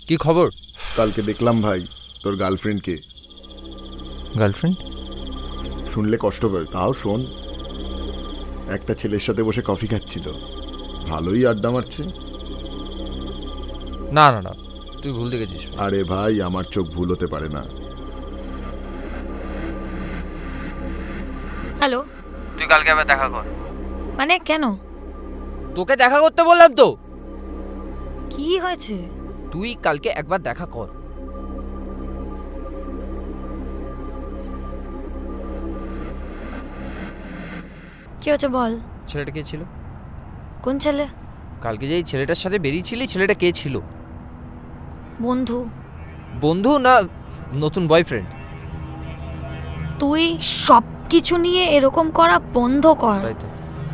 কি খবর? কালকে দেখলাম ভাই তোর গার্লফ্রেন্ডকে। গার্লফ্রেন্ড? শুনলে কষ্ট পাবে, তাও শোন। একটা ছেলের সাথে বসে কফি খাচ্ছিল, ভালোই আড্ডা মারছে। না না না, তুই ভুল দেখেছিস। আরে ভাই, আমার চোখ ভুল হতে পারে না। হ্যালো। তুই কালকে আবার দেখা কর। মানে কেন? তোকে দেখা করতে বললাম তো। কি হয়েছে? তুই কালকে একবার দেখা কর। কি হয়েছে বল। ছেলেটা কে ছিল? কোন ছেলে? কালকে যেই ছেলেটার সাথে বেরিয়েছিলি, ছেলেটা কে ছিল? বন্ধু। বন্ধু না নতুন বয়ফ্রেন্ড? তুই সব কিছু নিয়ে এরকম করা বন্ধ কর। তাই তো,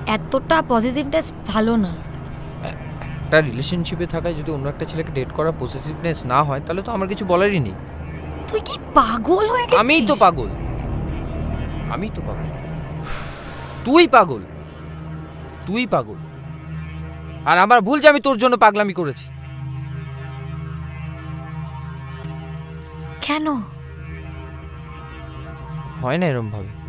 এতটা পজিটিভনেস ভালো না। একটা রিলেশনশিপে থাকায় যদি অন্য একটা ছেলেকে ডেট করা পসেসিভনেস না হয়, তাহলে তো আমার কিছু বলারই নেই। তুই কি পাগল হয়ে গেছিস? আমিই তো পাগল। তুই পাগল। তুই পাগল। আর আমার ভুল যে আমি তোর জন্য পাগলামি করেছি। কেন? হয় না এরম ভাবে।